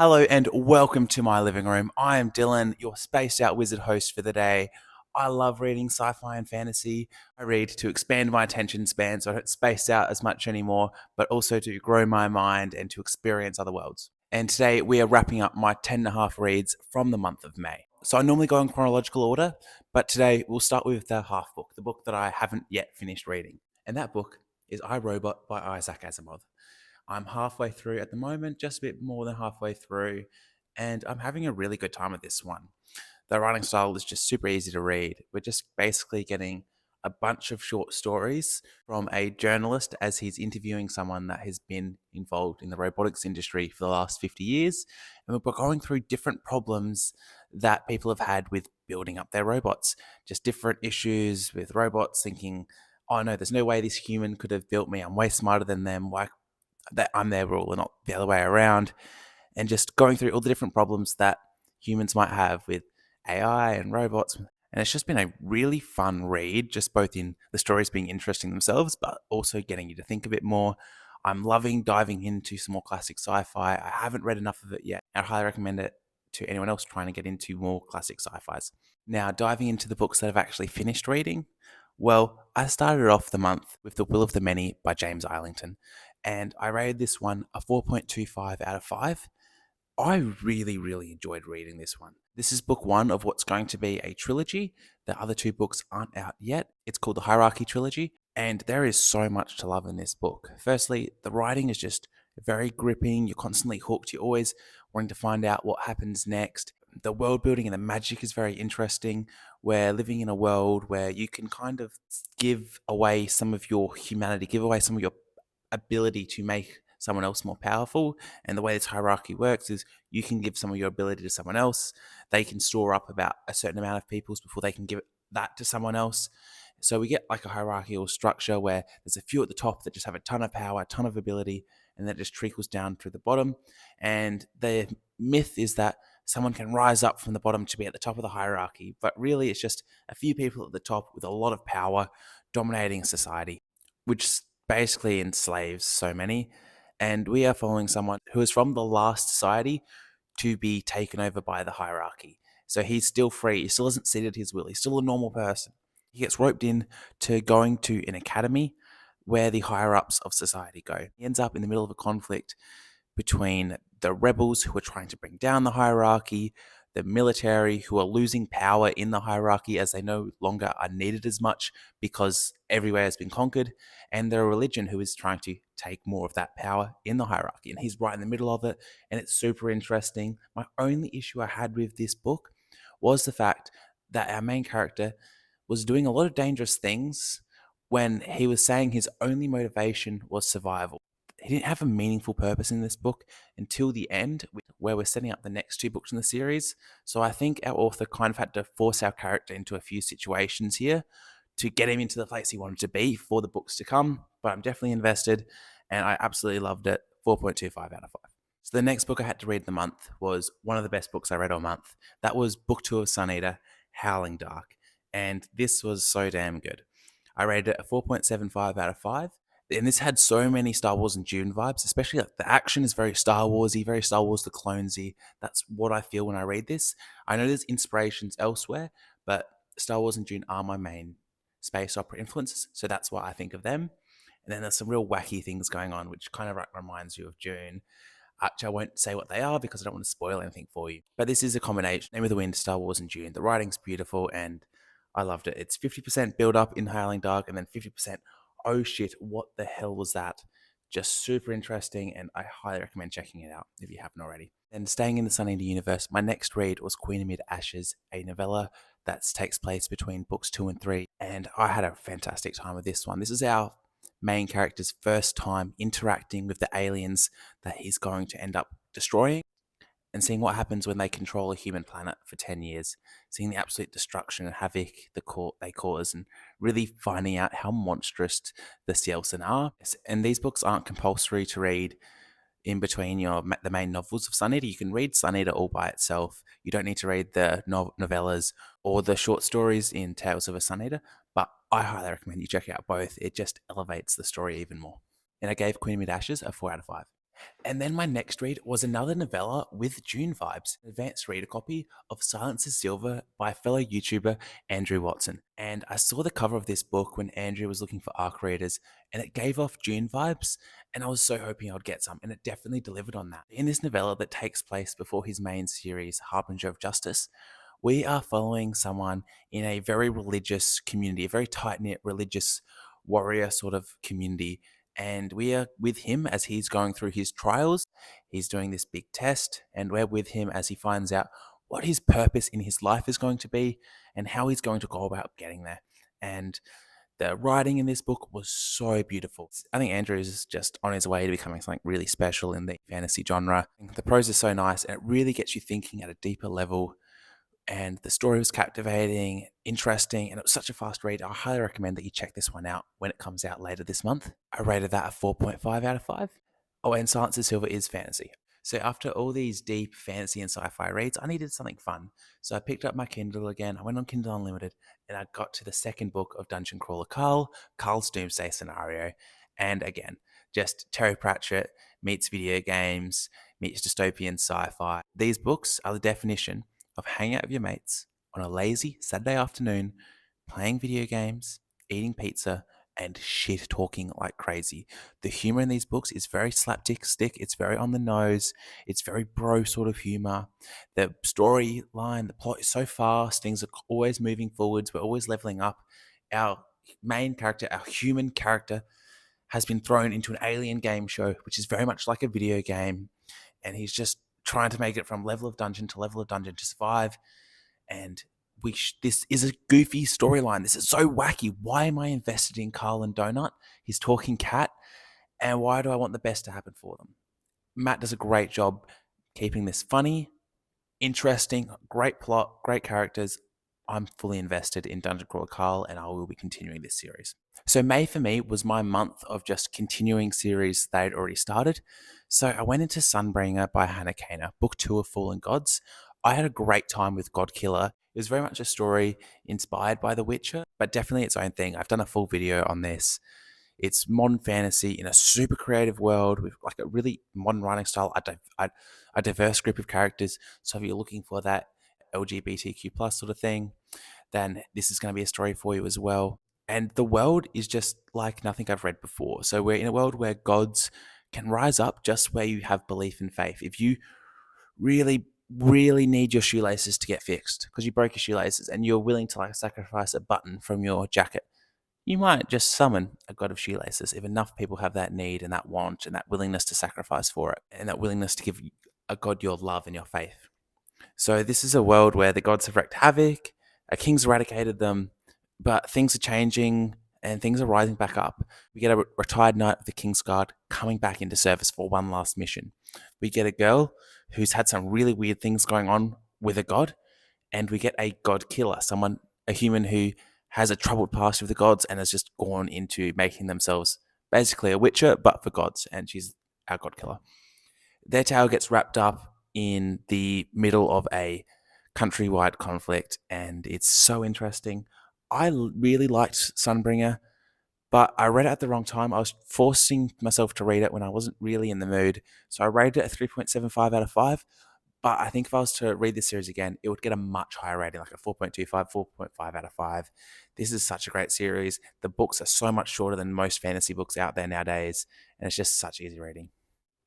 Hello and welcome to my living room. I am Dylan, your spaced out wizard host for the day. I love reading sci-fi and fantasy. I read to expand my attention span so I don't space out as much anymore, but also to grow my mind and to experience other worlds. And today we are wrapping up my 10 and a half reads from the month of May. So I normally go in chronological order, but today we'll start with the half book, the book that I haven't yet finished reading. And that book is I, Robot by Isaac Asimov. I'm halfway through at the moment, just a bit more than halfway through, and I'm having a really good time with this one. The writing style is just super easy to read. We're just basically getting a bunch of short stories from a journalist as he's interviewing someone that has been involved in the robotics industry for the last 50 years. And we're going through different problems that people have had with building up their robots, just different issues with robots thinking, oh no, there's no way this human could have built me. I'm way smarter than them. Why that I'm their ruler, not the other way around, and just going through all the different problems that humans might have with AI and robots. And it's just been a really fun read, just both in the stories being interesting themselves, but also getting you to think a bit more. I'm loving diving into some more classic sci-fi. I haven't read enough of it yet. I highly recommend it to anyone else trying to get into more classic sci-fis. Now, diving into the books that I've actually finished reading, well, I started off the month with The Will of the Many by James Islington, and I rated this one a 4.25 out of 5. I really, really enjoyed reading this one. This is book one of what's going to be a trilogy. The other two books aren't out yet. It's called the Hierarchy Trilogy, and there is so much to love in this book. Firstly, the writing is just very gripping. You're constantly hooked. You're always wanting to find out what happens next. The world building and the magic is very interesting. We're living in a world where you can kind of give away some of your humanity, give away some of your ability to make someone else more powerful. And the way this hierarchy works is you can give some of your ability to someone else. They can store up about a certain amount of peoples before they can give that to someone else. So we get like a hierarchical structure where there's a few at the top that just have a ton of power, a ton of ability, and that just trickles down through the bottom. And the myth is that someone can rise up from the bottom to be at the top of the hierarchy, but really it's just a few people at the top with a lot of power dominating society, which basically enslaves so many. And we are following someone who is from the last society to be taken over by the hierarchy. So he's still free. He still hasn't ceded his will. He's still a normal person. He gets roped in to going to an academy where the higher ups of society go. He ends up in the middle of a conflict between the rebels who are trying to bring down the hierarchy, the military who are losing power in the hierarchy as they no longer are needed as much because everywhere has been conquered, and the religion who is trying to take more of that power in the hierarchy. And he's right in the middle of it, and it's super interesting. My only issue I had with this book was the fact that our main character was doing a lot of dangerous things when he was saying his only motivation was survival. He didn't have a meaningful purpose in this book until the end, where we're setting up the next two books in the series. So I think our author kind of had to force our character into a few situations here to get him into the place he wanted to be for the books to come. But I'm definitely invested, and I absolutely loved it. 4.25 out of 5. So the next book I had to read in the month was one of the best books I read all month. That was book 2 of Sun Eater, Howling Dark. And this was so damn good. I rated it a 4.75 out of 5. And this had so many Star Wars and Dune vibes, especially like the action is very Star Warsy, very Star Wars the Clonesy. That's what I feel when I read this. I know there's inspirations elsewhere, but Star Wars and Dune are my main space opera influences, so that's why I think of them. And then there's some real wacky things going on, which kind of reminds you of Dune. Actually, I won't say what they are because I don't want to spoil anything for you. But this is a combination, Name of the Wind, Star Wars and Dune. The writing's beautiful, and I loved it. It's 50% build up in Howling Dark, and then 50% oh shit, what the hell was that? Just super interesting, and I highly recommend checking it out if you haven't already. And staying in the Sun Eater universe, my next read was Queen Amid Ashes, a novella that takes place between books 2 and 3, and I had a fantastic time with this one. This is our main character's first time interacting with the aliens that he's going to end up destroying, and seeing what happens when they control a human planet for 10 years, seeing the absolute destruction and havoc they cause, and really finding out how monstrous the Salems are. And these books aren't compulsory to read in between the main novels of Sun Eater. You can read Sun Eater all by itself. You don't need to read the novellas or the short stories in Tales of a Sun Eater, but I highly recommend you check out both. It just elevates the story even more. And I gave Queen Amid Ashes a 4 out of 5. And then my next read was another novella with June vibes, an advanced reader copy of Silence is Silver by fellow YouTuber Andrew Watson. And I saw the cover of this book when Andrew was looking for ARC readers, and it gave off June vibes, and I was so hoping I'd get some, and it definitely delivered on that. In this novella that takes place before his main series, Harbinger of Justice, we are following someone in a very religious community, a very tight knit religious warrior sort of community. And we are with him as he's going through his trials. He's doing this big test, and we're with him as he finds out what his purpose in his life is going to be and how he's going to go about getting there. And the writing in this book was so beautiful. I think Andrew is just on his way to becoming something really special in the fantasy genre. The prose is so nice, and it really gets you thinking at a deeper level, and the story was captivating, interesting, and it was such a fast read. I highly recommend that you check this one out when it comes out later this month. I rated that a 4.5 out of 5. Oh, and Silence is Silver is fantasy. So after all these deep fantasy and sci-fi reads, I needed something fun. So I picked up my Kindle again. I went on Kindle Unlimited, and I got to the second book of Dungeon Crawler Carl's Doomsday Scenario. And again, just Terry Pratchett meets video games, meets dystopian sci-fi. These books are the definition of hanging out with your mates on a lazy Saturday afternoon, playing video games, eating pizza, and shit talking like crazy. The humor in these books is very slapstick, it's very on the nose, it's very bro sort of humor. The storyline, the plot is so fast, things are always moving forwards, we're always leveling up. Our main character, our human character, has been thrown into an alien game show, which is very much like a video game, and he's just trying to make it from level of dungeon to level of dungeon to survive. And this is a goofy storyline. This is so wacky. Why am I invested in Carl and Donut, his talking cat? And why do I want the best to happen for them? Matt does a great job keeping this funny, interesting, great plot, great characters. I'm fully invested in Dungeon Crawler Carl, and I will be continuing this series. So May for me was my month of just continuing series they had already started. So I went into Sunbringer by Hannah Kaner, book 2 of Fallen Gods. I had a great time with God Killer. It was very much a story inspired by The Witcher, but definitely its own thing. I've done a full video on this. It's modern fantasy in a super creative world with like a really modern writing style, a diverse group of characters. So if you're looking for that LGBTQ plus sort of thing, then this is going to be a story for you as well. And the world is just like nothing I've read before. So we're in a world where gods can rise up just where you have belief and faith. If you really, really need your shoelaces to get fixed because you broke your shoelaces and you're willing to like sacrifice a button from your jacket, you might just summon a god of shoelaces if enough people have that need and that want and that willingness to sacrifice for it and that willingness to give a god your love and your faith. So this is a world where the gods have wreaked havoc, a king's eradicated them, but things are changing and things are rising back up. We get a retired knight of the King's Guard coming back into service for one last mission. We get a girl who's had some really weird things going on with a god, and we get a god killer, a human who has a troubled past with the gods and has just gone into making themselves basically a witcher, but for gods, and she's our god killer. Their tale gets wrapped up in the middle of a countrywide conflict, and it's so interesting. I really liked Sunbringer, but I read it at the wrong time. I was forcing myself to read it when I wasn't really in the mood, so I rated it a 3.75 out of 5. But I think if I was to read this series again, it would get a much higher rating, like a 4.25, 4.5 out of 5. This is such a great series. The books are so much shorter than most fantasy books out there nowadays, and it's just such easy reading.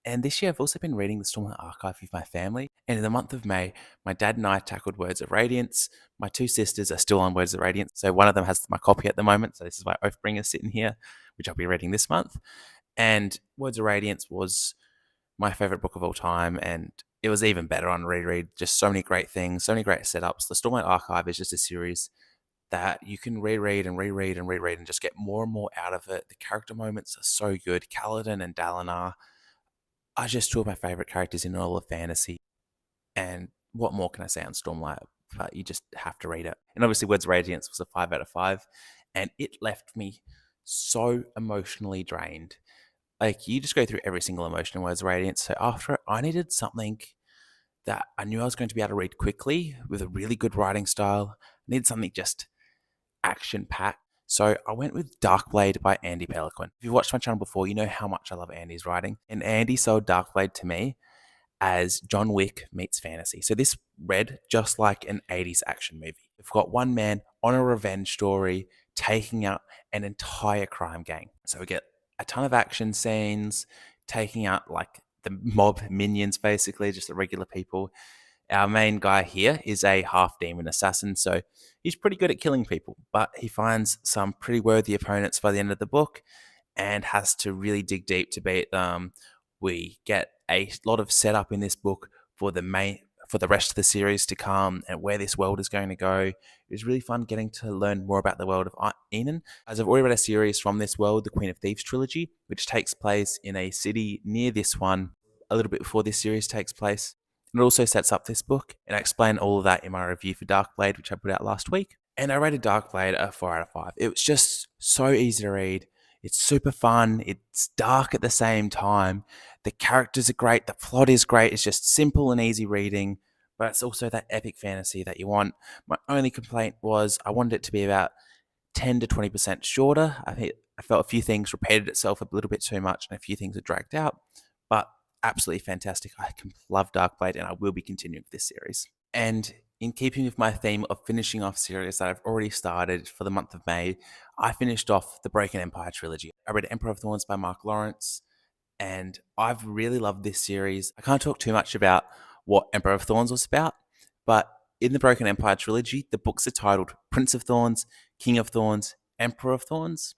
And this year, I've also been reading the Stormlight Archive with my family. And in the month of May, my dad and I tackled Words of Radiance. My 2 sisters are still on Words of Radiance. So one of them has my copy at the moment. So this is my Oathbringer sitting here, which I'll be reading this month. And Words of Radiance was my favorite book of all time. And it was even better on reread. Just so many great things, so many great setups. The Stormlight Archive is just a series that you can reread and reread and reread and just get more and more out of it. The character moments are so good. Kaladin and Dalinar are just 2 of my favorite characters in all of fantasy. And what more can I say on Stormlight? But you just have to read it. And obviously, Words of Radiance was a 5 out of 5. And it left me so emotionally drained. Like, you just go through every single emotion in Words of Radiance. So after it, I needed something that I knew I was going to be able to read quickly with a really good writing style. I needed something just action-packed. So I went with Darkblade by Andy Pelican. If you've watched my channel before, you know how much I love Andy's writing. And Andy sold Darkblade to me as John Wick meets fantasy. So this read just like an 80s action movie. We've got one man on a revenge story taking out an entire crime gang. So we get a ton of action scenes, taking out like the mob minions, basically, just the regular people. Our main guy here is a half demon assassin, so he's pretty good at killing people, but he finds some pretty worthy opponents by the end of the book and has to really dig deep to beat them. We get a lot of setup in this book for the rest of the series to come and where this world is going to go. It was really fun getting to learn more about the world of Enon, as I've already read a series from this world, the Queen of Thieves trilogy, which takes place in a city near this one, a little bit before this series takes place. And it also sets up this book, and I explain all of that in my review for Darkblade, which I put out last week. And I rated Darkblade a 4 out of 5. It was just so easy to read. It's super fun. It's dark at the same time. The characters are great. The plot is great. It's just simple and easy reading, but it's also that epic fantasy that you want. My only complaint was I wanted it to be about 10 to 20% shorter. I felt a few things repeated itself a little bit too much and a few things are dragged out, but absolutely fantastic. I love Darkblade and I will be continuing with this series. And in keeping with my theme of finishing off series that I've already started for the month of May, I finished off the Broken Empire trilogy. I read Emperor of Thorns by Mark Lawrence, and I've really loved this series. I can't talk too much about what Emperor of Thorns was about, but in the Broken Empire trilogy, the books are titled Prince of Thorns, King of Thorns, Emperor of Thorns.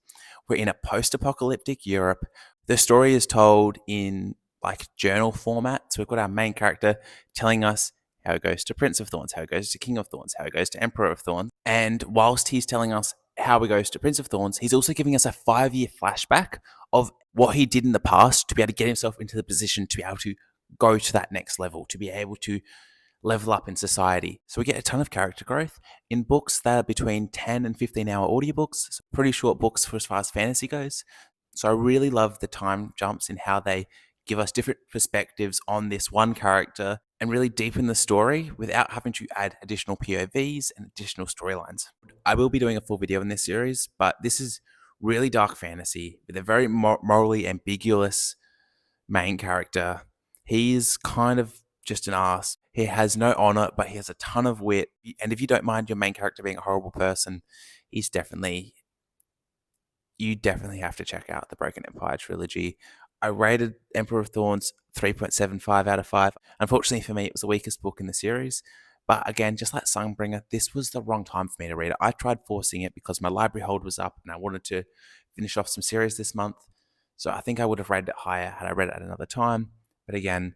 We're in a post-apocalyptic Europe. The story is told in like journal format. So we've got our main character telling us how it goes to Prince of Thorns, how it goes to King of Thorns, how it goes to Emperor of Thorns. And whilst he's telling us how it goes to Prince of Thorns, he's also giving us a 5-year flashback of what he did in the past to be able to get himself into the position to be able to go to that next level, to be able to level up in society. So we get a ton of character growth in books that are between 10 and 15-hour audiobooks, so pretty short books for as far as fantasy goes. So I really love the time jumps in how they give us different perspectives on this one character and really deepen the story without having to add additional POVs and additional storylines. I will be doing a full video in this series, but this is really dark fantasy with a very morally ambiguous main character. He's kind of just an ass. He has no honor, but he has a ton of wit. And if you don't mind your main character being a horrible person, he's definitely you definitely have to check out the Broken Empire trilogy. I rated Emperor of Thorns 3.75 out of 5. Unfortunately for me, it was the weakest book in the series. But again, just like Songbringer, this was the wrong time for me to read it. I tried forcing it because my library hold was up and I wanted to finish off some series this month. So I think I would have rated it higher had I read it at another time. But again,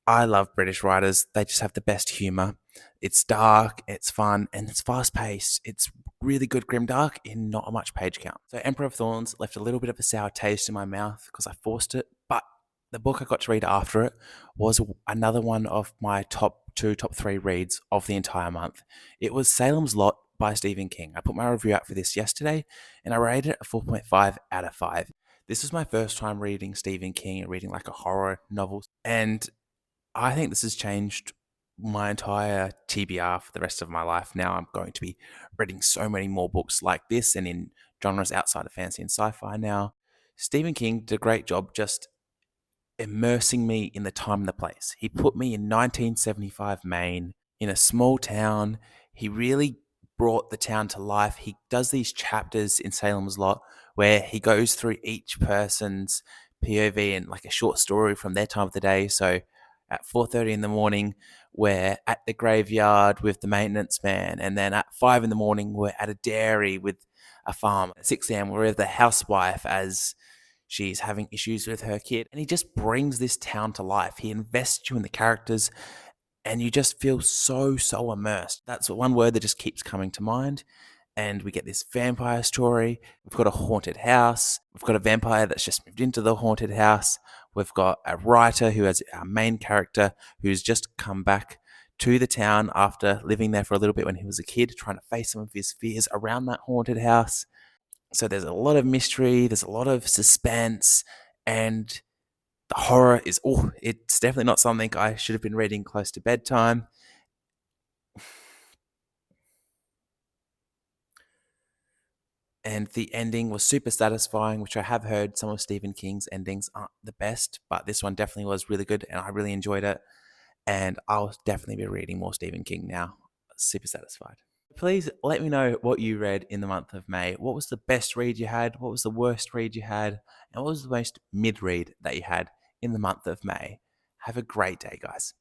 I love British writers. They just have the best humor. It's dark, it's fun, and it's fast paced. It's really good grimdark in not much page count. So Emperor of Thorns left a little bit of a sour taste in my mouth because I forced it, but the book I got to read after it was another one of my top 3 reads of the entire month. It was Salem's Lot by Stephen King. I put my review out for this yesterday, and I rated it a 4.5 out of 5. This was my first time reading Stephen King and reading like a horror novel, and I think this has changed my entire TBR for the rest of my life. Now I'm going to be reading so many more books like this and in genres outside of fantasy and sci-fi now. Stephen King did a great job just immersing me in the time and the place. He put me in 1975 Maine in a small town. He really brought the town to life. He does these chapters in Salem's Lot where he goes through each person's POV and like a short story from their time of the day. So at 4:30 in the morning, we're at the graveyard with the maintenance man, and then at 5 in the morning, we're at a dairy with a farm. At 6 a.m., we're with the housewife as she's having issues with her kid. And he just brings this town to life. He invests you in the characters and you just feel so immersed. That's one word that just keeps coming to mind. And we get this vampire story. We've got a haunted house. We've got a vampire that's just moved into the haunted house. We've got a writer who has our main character who's just come back to the town after living there for a little bit when he was a kid, trying to face some of his fears around that haunted house. So there's a lot of mystery, there's a lot of suspense, and the horror is, it's definitely not something I should have been reading close to bedtime. and the ending was super satisfying, which I have heard some of Stephen King's endings aren't the best, but this one definitely was really good and I really enjoyed it. And I'll definitely be reading more Stephen King now. Super satisfied. Please let me know what you read in the month of May. What was the best read you had? What was the worst read you had? And what was the most mid read that you had in the month of May? Have a great day, guys.